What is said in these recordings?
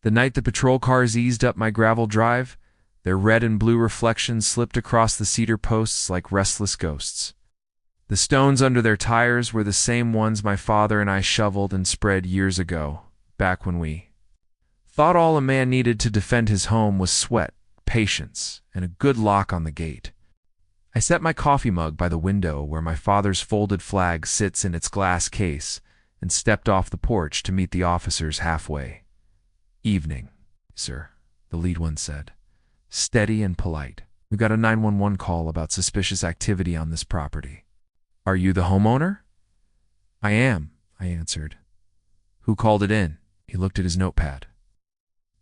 The night the patrol cars eased up my gravel drive, their red and blue reflections slipped across the cedar posts like restless ghosts. The stones under their tires were the same ones my father and I shoveled and spread years ago, back when we thought all a man needed to defend his home was sweat, patience, and a good lock on the gate. I set my coffee mug by the window where my father's folded flag sits in its glass case and stepped off the porch to meet the officers halfway. "Evening, sir," the lead one said, steady and polite. "We got a 911 call about suspicious activity on this property." "Are you the homeowner?" "I am," I answered. "Who called it in?" He looked at his notepad.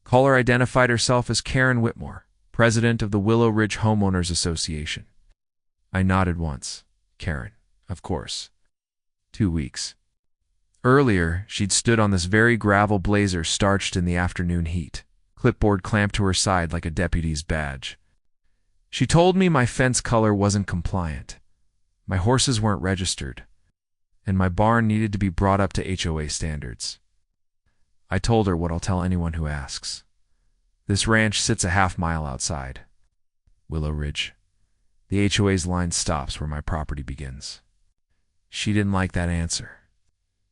Caller identified herself as Karen Whitmore, president of the Willow Ridge Homeowners Association. I nodded once. Karen, of course. 2 weeks. Earlier, she'd stood on this very gravel blazer starched in the afternoon heat, clipboard clamped to her side like a deputy's badge. She told me my fence color wasn't compliant, my horses weren't registered, and my barn needed to be brought up to HOA standards. I told her what I'll tell anyone who asks. This ranch sits a half-mile outside Willow Ridge. The HOA's line stops where my property begins. She didn't like that answer.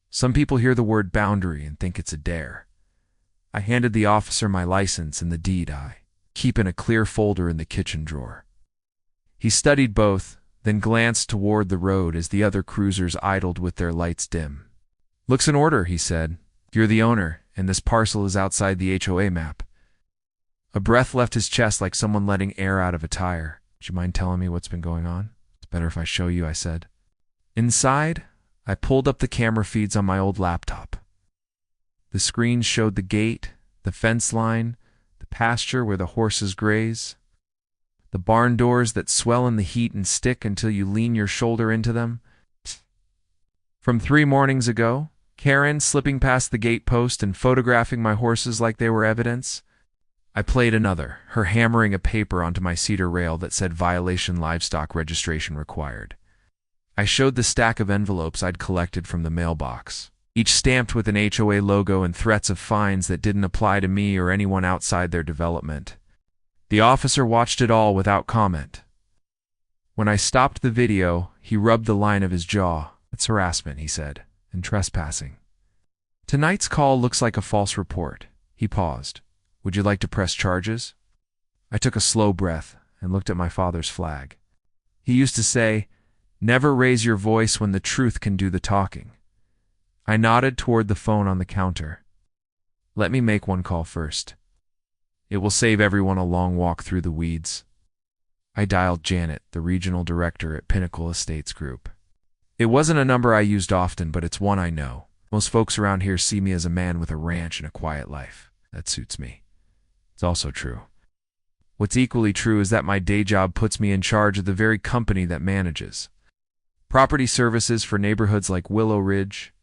Some people hear the word boundary and think it's a dare. I handed the officer my license and the deed I keep in a clear folder in the kitchen drawer. He studied both, then glanced toward the road as the other cruisers idled with their lights dim. "Looks in order," he said. "You're the owner, and this parcel is outside the HOA map." A breath left his chest like someone letting air out of a tire. "Do you mind telling me what's been going on?" "It's better if I show you," I said. Inside, I pulled up the camera feeds on my old laptop. The screen showed the gate, the fence line, the pasture where the horses graze, the barn doors that swell in the heat and stick until you lean your shoulder into them. From 3 mornings ago, Karen slipping past the gate post and photographing my horses like they were evidence. I played another, her hammering a paper onto my cedar rail that said violation livestock registration required. I showed the stack of envelopes I'd collected from the mailbox, each stamped with an HOA logo and threats of fines that didn't apply to me or anyone outside their development. The officer watched it all without comment. When I stopped the video, he rubbed the line of his jaw. "It's harassment," he said, "and trespassing. Tonight's call looks like a false report." He paused. "Would you like to press charges?" I took a slow breath and looked at my father's flag. He used to say, "Never raise your voice when the truth can do the talking." I nodded toward the phone on the counter. "Let me make one call first. It will save everyone a long walk through the weeds." I dialed Janet, the regional director at Pinnacle Estates Group. It wasn't a number I used often, but it's one I know. Most folks around here see me as a man with a ranch and a quiet life. That suits me. It's also true. What's equally true is that my day job puts me in charge of the very company that manages property services for neighborhoods like Willow Ridge.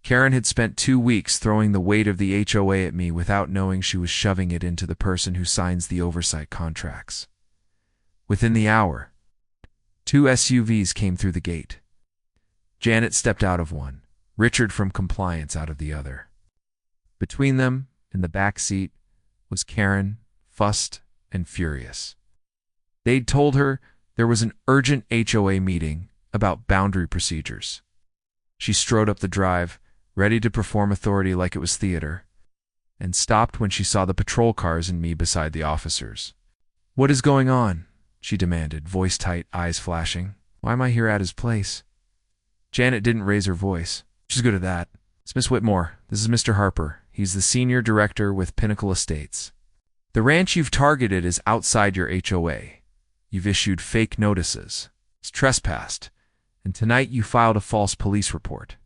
Karen had spent 2 weeks throwing the weight of the HOA at me without knowing she was shoving it into the person who signs the oversight contracts. Within the hour, 2 SUVs came through the gate. Janet stepped out of one, Richard from compliance out of the other. Between them, in the back seat, was Karen, fussed and furious. They'd told her there was an urgent HOA meeting about boundary procedures. She strode up the drive, ready to perform authority like it was theater, and stopped when she saw the patrol cars and me beside the officers. "What is going on?" she demanded, voice tight, eyes flashing. "Why am I here at his place?" Janet didn't raise her voice. "She's good at that. It's Miss Whitmore. This is Mr. Harper. He's the senior director with Pinnacle Estates. The ranch you've targeted is outside your HOA. You've issued fake notices. It's trespassed. And tonight you filed a false police report."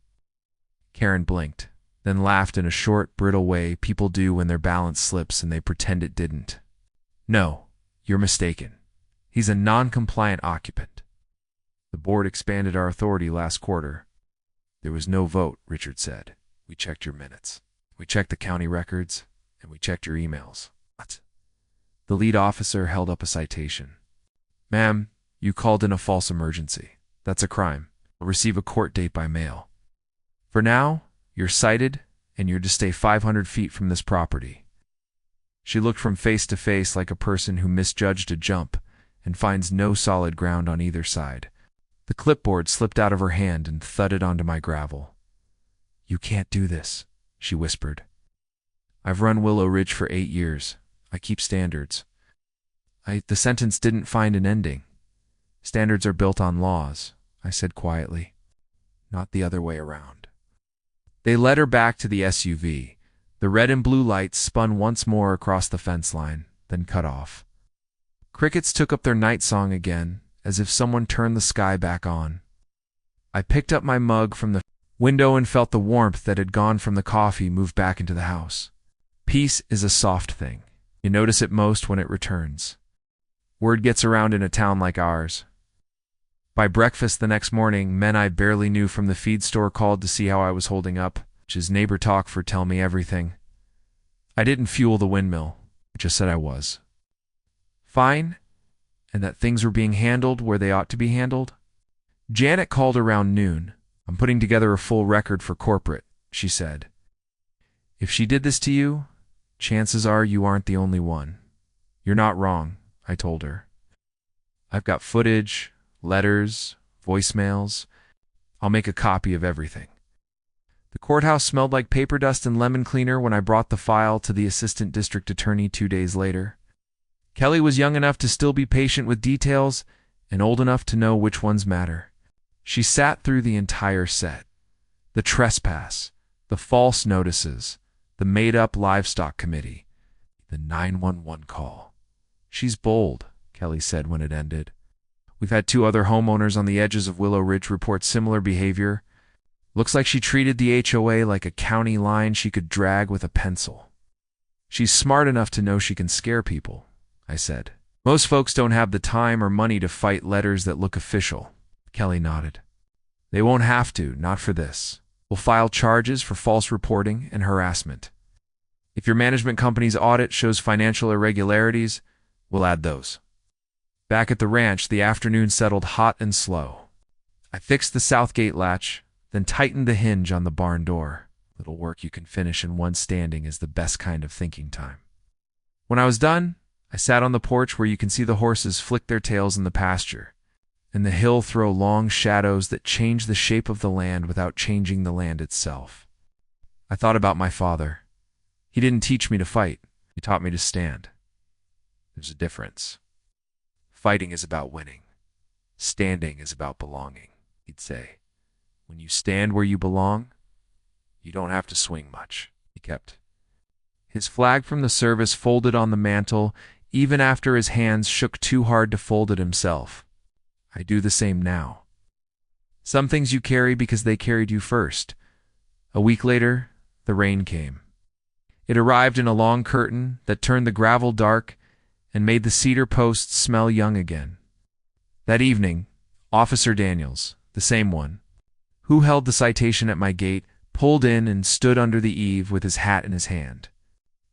Karen blinked, then laughed in a short, brittle way people do when their balance slips and they pretend it didn't. "No, you're mistaken. He's a non-compliant occupant. The board expanded our authority last quarter." "There was no vote," Richard said. "We checked your minutes. We checked the county records, and we checked your emails." "What?" The lead officer held up a citation. "Ma'am, you called in a false emergency. That's a crime. You'll receive a court date by mail. For now, you're cited, and you're to stay 500 feet from this property. She looked from face to face like a person who misjudged a jump and finds no solid ground on either side. The clipboard slipped out of her hand and thudded onto my gravel. "You can't do this," she whispered. "I've run Willow Ridge for 8 years. I keep standards." The sentence didn't find an ending. "Standards are built on laws," I said quietly. "Not the other way around." They led her back to the SUV. The red and blue lights spun once more across the fence line, then cut off. Crickets took up their night song again, as if someone turned the sky back on. I picked up my mug from the window and felt the warmth that had gone from the coffee move back into the house. Peace is a soft thing. You notice it most when it returns. Word gets around in a town like ours. By breakfast the next morning, men I barely knew from the feed store called to see how I was holding up, which is neighbor talk for tell me everything. I didn't fuel the windmill, I just said I was fine, and that things were being handled where they ought to be handled. Janet called around noon. "I'm putting together a full record for corporate," she said. "If she did this to you, chances are you aren't the only one." "You're not wrong," I told her. "I've got footage, letters, voicemails. I'll make a copy of everything." The courthouse smelled like paper dust and lemon cleaner when I brought the file to the assistant district attorney 2 days later. Kelly was young enough to still be patient with details and old enough to know which ones matter. She sat through the entire set. The trespass, the false notices, the made-up livestock committee, the 911 call. "She's bold," Kelly said when it ended. "We've had 2 other homeowners on the edges of Willow Ridge report similar behavior. Looks like she treated the HOA like a county line she could drag with a pencil." "She's smart enough to know she can scare people," I said. "Most folks don't have the time or money to fight letters that look official." Kelly nodded. "They won't have to, not for this. We'll file charges for false reporting and harassment. If your management company's audit shows financial irregularities, we'll add those." Back at the ranch, the afternoon settled hot and slow. I fixed the south gate latch, then tightened the hinge on the barn door. Little work you can finish in one standing is the best kind of thinking time. When I was done, I sat on the porch where you can see the horses flick their tails in the pasture, and the hill throw long shadows that change the shape of the land without changing the land itself. I thought about my father. He didn't teach me to fight. He taught me to stand. There's a difference. Fighting is about winning. Standing is about belonging, he'd say. When you stand where you belong, you don't have to swing much, he kept. His flag from the service folded on the mantle, even after his hands shook too hard to fold it himself. I do the same now. Some things you carry because they carried you first. A week later, the rain came. It arrived in a long curtain that turned the gravel dark and made the cedar posts smell young again. That evening, Officer Daniels, the same one, who held the citation at my gate, pulled in and stood under the eave with his hat in his hand.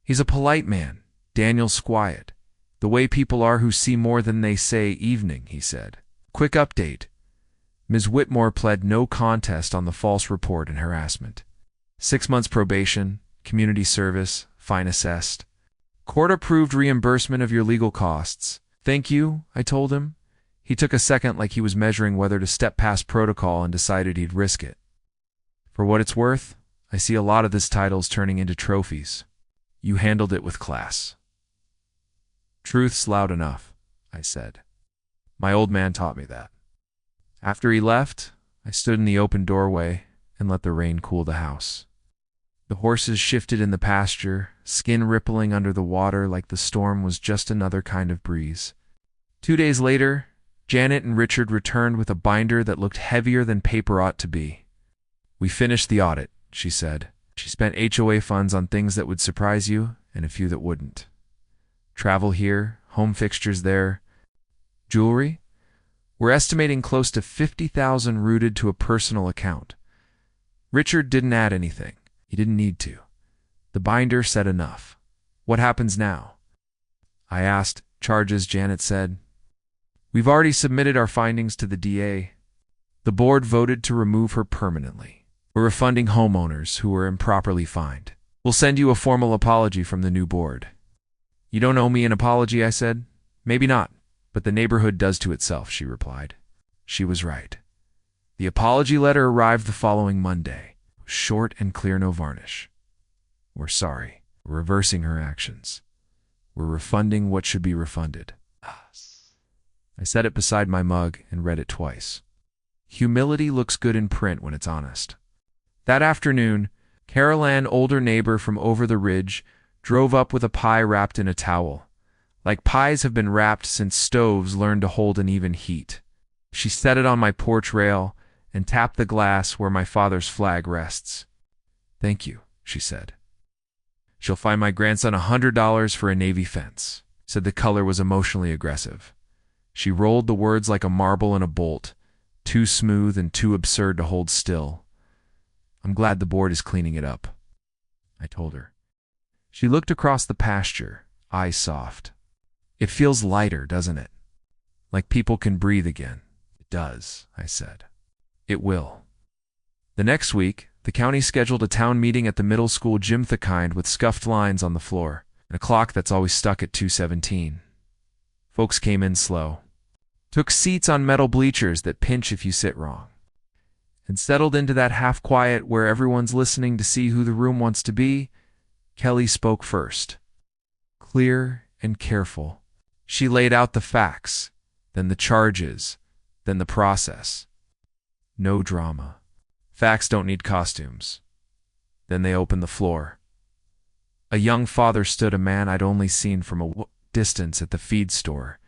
He's a polite man, Daniels quiet. "The way people are who see more than they say, evening," he said. "Quick update. Ms. Whitmore pled no contest on the false report and harassment. 6 months probation, community service, fine assessed. Court approved reimbursement of your legal costs." "Thank you," I told him. He took a second like he was measuring whether to step past protocol and decided he'd risk it. "For what it's worth, I see a lot of this title's turning into trophies. You handled it with class." "Truth's loud enough," I said. "My old man taught me that." After he left, I stood in the open doorway and let the rain cool the house. The horses shifted in the pasture, skin rippling under the water like the storm was just another kind of breeze. 2 days later, Janet and Richard returned with a binder that looked heavier than paper ought to be. "We finished the audit," she said. She spent HOA funds on things that would surprise you and a few that wouldn't. Travel here, home fixtures there. Jewelry? We're estimating close to 50,000 routed to a personal account. Richard didn't add anything. He didn't need to. The binder said enough. "What happens now?" I asked. "Charges," Janet said. "We've already submitted our findings to the DA. The board voted to remove her permanently. We're refunding homeowners who were improperly fined. We'll send you a formal apology from the new board." You don't owe me an apology, I said. Maybe not, but the neighborhood does to itself, she replied. She was right. The apology letter arrived the following Monday. Short and clear, no varnish. We're sorry. We're reversing her actions. We're refunding what should be refunded. I set it beside my mug and read it twice. Humility looks good in print when it's honest. That afternoon, Carol Ann, older neighbor from over the ridge, drove up with a pie wrapped in a towel. Like pies have been wrapped since stoves learned to hold an even heat. She set it on my porch rail and tapped the glass where my father's flag rests. Thank you, she said. She'll find my grandson $100 for a navy fence, said the color was emotionally aggressive. She rolled the words like a marble in a bolt, too smooth and too absurd to hold still. I'm glad the board is cleaning it up, I told her. She looked across the pasture, eyes soft. It feels lighter, doesn't it? Like people can breathe again. It does, I said. It will. The next week, the county scheduled a town meeting at the middle school gym, the kind with scuffed lines on the floor and a clock that's always stuck at 2:17. Folks came in slow, took seats on metal bleachers that pinch if you sit wrong, and settled into that half-quiet where everyone's listening to see who the room wants to be. Kelly spoke first. Clear and careful, she laid out the facts, then the charges, then the process. No drama. Facts don't need costumes. Then they opened the floor. A young father stood, a man I'd only seen from a distance at the feed store,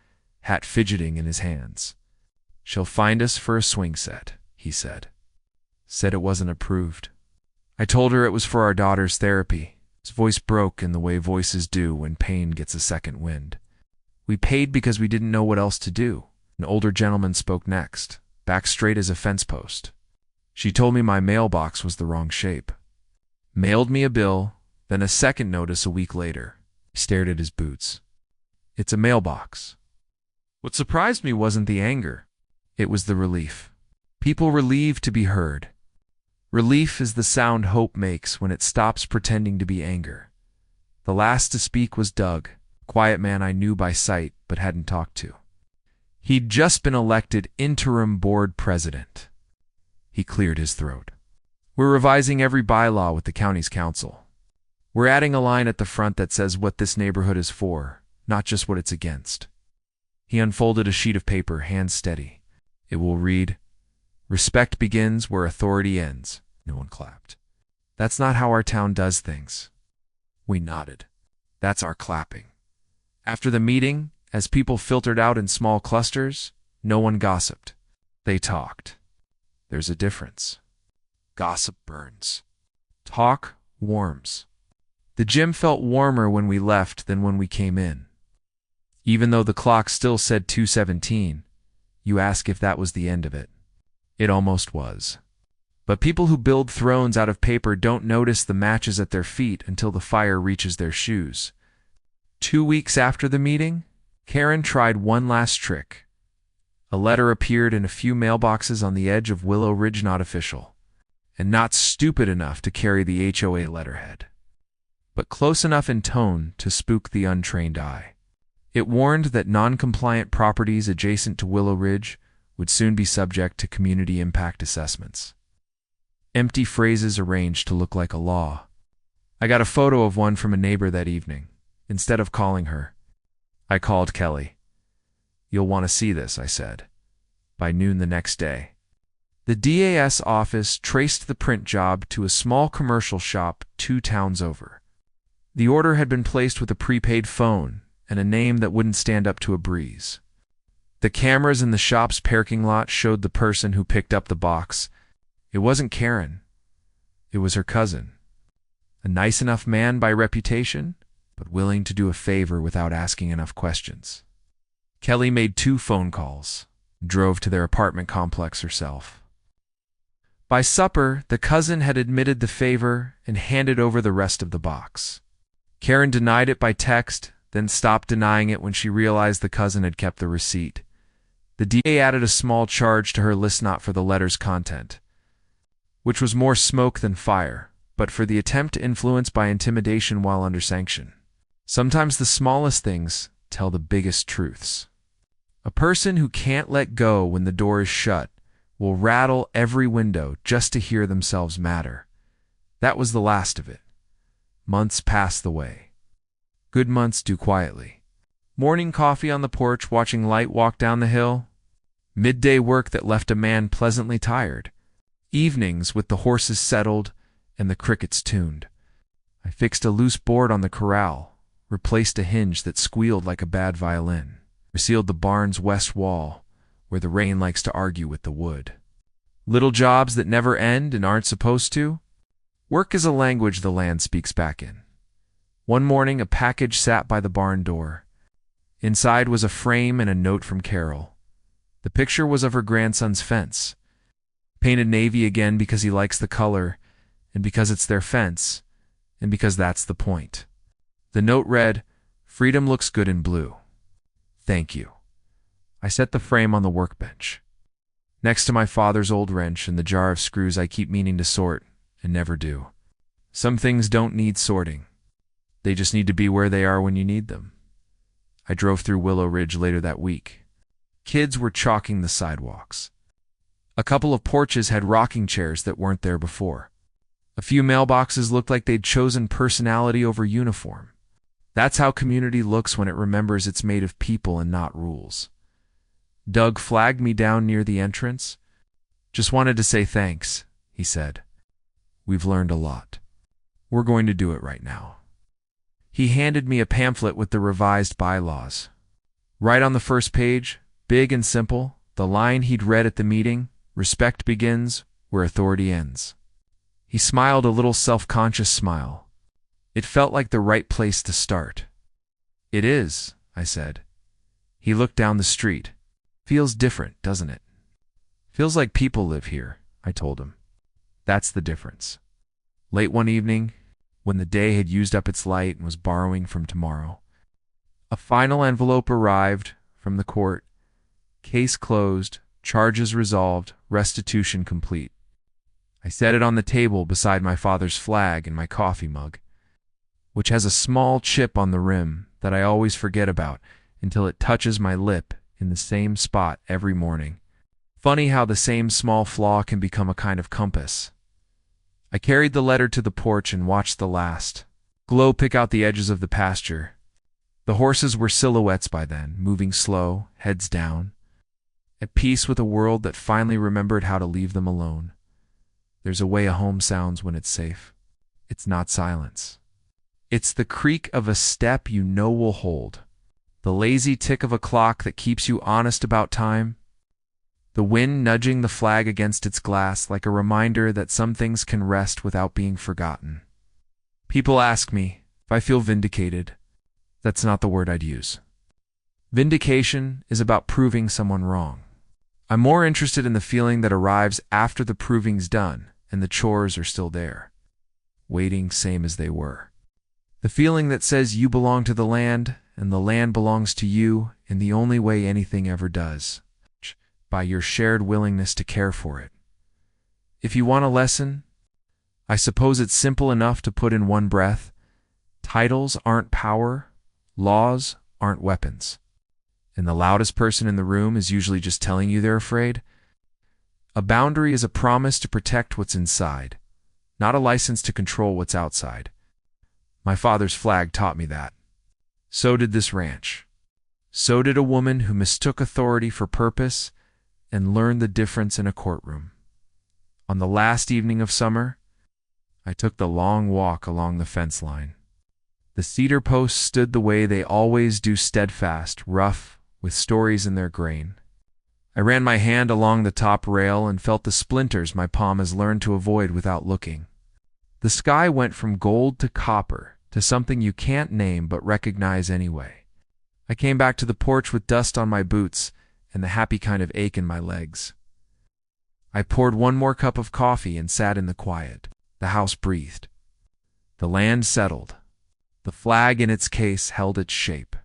hat fidgeting in his hands. She'll find us for a swing set, he said. Said it wasn't approved. I told her it was for our daughter's therapy. His voice broke in the way voices do when pain gets a second wind. We paid because we didn't know what else to do. An older gentleman spoke next, back straight as a fence post. She told me my mailbox was the wrong shape. Mailed me a bill, then a second notice a week later. He stared at his boots. It's a mailbox. What surprised me wasn't the anger. It was the relief. People relieved to be heard. Relief is the sound hope makes when it stops pretending to be anger. The last to speak was Doug, a quiet man I knew by sight but hadn't talked to. He'd just been elected interim board president. He cleared his throat. We're revising every bylaw with the county's council. We're adding a line at the front that says what this neighborhood is for, not just what it's against. He unfolded a sheet of paper, hands steady. It will read, "Respect begins where authority ends." No one clapped. That's not how our town does things. We nodded. That's our clapping. After the meeting, as people filtered out in small clusters, no one gossiped. They talked. There's a difference. Gossip burns. Talk warms. The gym felt warmer when we left than when we came in. Even though the clock still said 2:17, you ask if that was the end of it. It almost was. But people who build thrones out of paper don't notice the matches at their feet until the fire reaches their shoes. 2 weeks after the meeting, Karen tried one last trick. A letter appeared in a few mailboxes on the edge of Willow Ridge, not official, and not stupid enough to carry the HOA letterhead, but close enough in tone to spook the untrained eye. It warned that non-compliant properties adjacent to Willow Ridge would soon be subject to community impact assessments. Empty phrases arranged to look like a law. I got a photo of one from a neighbor that evening. Instead of calling her, I called Kelly. You'll want to see this, I said. By noon the next day. The DAS office traced the print job to a small commercial shop 2 towns over. The order had been placed with a prepaid phone and a name that wouldn't stand up to a breeze. The cameras in the shop's parking lot showed the person who picked up the box. It wasn't Karen. It was her cousin. A nice enough man by reputation, but willing to do a favor without asking enough questions. Kelly made 2 phone calls, drove to their apartment complex herself. By supper, the cousin had admitted the favor and handed over the rest of the box. Karen denied it by text, then stopped denying it when she realized the cousin had kept the receipt. The DA added a small charge to her list, not for the letter's content, which was more smoke than fire, but for the attempt to influence by intimidation while under sanction. Sometimes the smallest things tell the biggest truths. A person who can't let go when the door is shut will rattle every window just to hear themselves matter. That was the last of it. Months passed the way. Good months do quietly. Morning coffee on the porch, watching light walk down the hill. Midday work that left a man pleasantly tired. Evenings with the horses settled and the crickets tuned. I fixed a loose board on the corral, replaced a hinge that squealed like a bad violin, resealed the barn's west wall, where the rain likes to argue with the wood. Little jobs that never end and aren't supposed to. Work is a language the land speaks back in. One morning, a package sat by the barn door. Inside was a frame and a note from Carol. The picture was of her grandson's fence. Painted navy again because he likes the color, and because it's their fence, and because that's the point. The note read, "Freedom looks good in blue. Thank you." I set the frame on the workbench, next to my father's old wrench and the jar of screws I keep meaning to sort and never do. Some things don't need sorting. They just need to be where they are when you need them. I drove through Willow Ridge later that week. Kids were chalking the sidewalks. A couple of porches had rocking chairs that weren't there before. A few mailboxes looked like they'd chosen personality over uniform. That's how community looks when it remembers it's made of people and not rules. Doug flagged me down near the entrance. "Just wanted to say thanks," he said. "We've learned a lot. We're going to do it right now." He handed me a pamphlet with the revised bylaws. Right on the first page, big and simple, the line he'd read at the meeting, "Respect begins where authority ends." He smiled a little self-conscious smile. It felt like the right place to start. "It is," I said. He looked down the street. "Feels different, doesn't it?" "Feels like people live here," I told him. "That's the difference." Late one evening, when the day had used up its light and was borrowing from tomorrow, a final envelope arrived from the court. Case closed, charges resolved, restitution complete. I set it on the table beside my father's flag and my coffee mug, which has a small chip on the rim that I always forget about until it touches my lip in the same spot every morning. Funny how the same small flaw can become a kind of compass. I carried the letter to the porch and watched the last glow pick out the edges of the pasture. The horses were silhouettes by then, moving slow, heads down, at peace with a world that finally remembered how to leave them alone. There's a way a home sounds when it's safe. It's not silence. It's the creak of a step you know will hold, the lazy tick of a clock that keeps you honest about time, the wind nudging the flag against its glass like a reminder that some things can rest without being forgotten. People ask me if I feel vindicated. That's not the word I'd use. Vindication is about proving someone wrong. I'm more interested in the feeling that arrives after the proving's done and the chores are still there, waiting same as they were. The feeling that says you belong to the land and the land belongs to you in the only way anything ever does, by your shared willingness to care for it. If you want a lesson, I suppose it's simple enough to put in one breath. Titles aren't power, laws aren't weapons. And the loudest person in the room is usually just telling you they're afraid. A boundary is a promise to protect what's inside, not a license to control what's outside. My father's flag taught me that. So did this ranch. So did a woman who mistook authority for purpose and learned the difference in a courtroom. On the last evening of summer, I took the long walk along the fence line. The cedar posts stood the way they always do, steadfast, rough, with stories in their grain. I ran my hand along the top rail and felt the splinters my palm has learned to avoid without looking. The sky went from gold to copper to something you can't name but recognize anyway. I came back to the porch with dust on my boots and the happy kind of ache in my legs. I poured one more cup of coffee and sat in the quiet. The house breathed. The land settled. The flag in its case held its shape.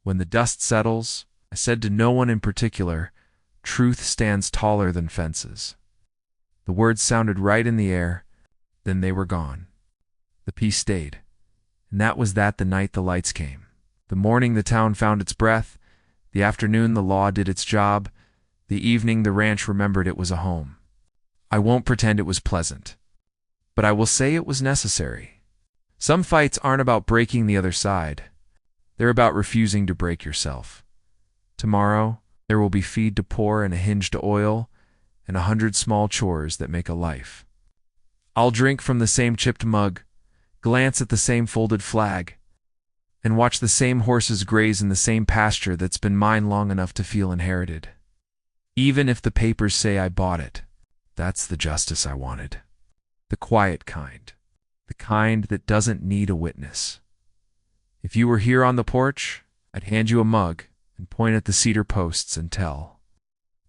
When the dust settles, I said to no one in particular, truth stands taller than fences. The words sounded right in the air, then they were gone. The peace stayed, And that was that the night the lights came. The morning the town found its breath. The afternoon the law did its job. The evening the ranch remembered it was a home. I won't pretend it was pleasant, but I will say it was necessary. Some fights aren't about breaking the other side. They're about refusing to break yourself. Tomorrow, there will be feed to pour and a hinge to oil, and 100 small chores that make a life. I'll drink from the same chipped mug, glance at the same folded flag, and watch the same horses graze in the same pasture that's been mine long enough to feel inherited. Even if the papers say I bought it, that's the justice I wanted. The quiet kind. The kind that doesn't need a witness. If you were here on the porch, I'd hand you a mug and point at the cedar posts and tell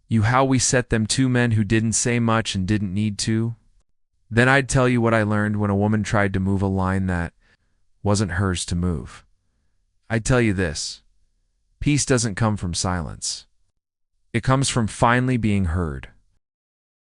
you how we set them two men who didn't say much and didn't need to. Then I'd tell you what I learned when a woman tried to move a line that wasn't hers to move. I'd tell you this: peace doesn't come from silence. It comes from finally being heard.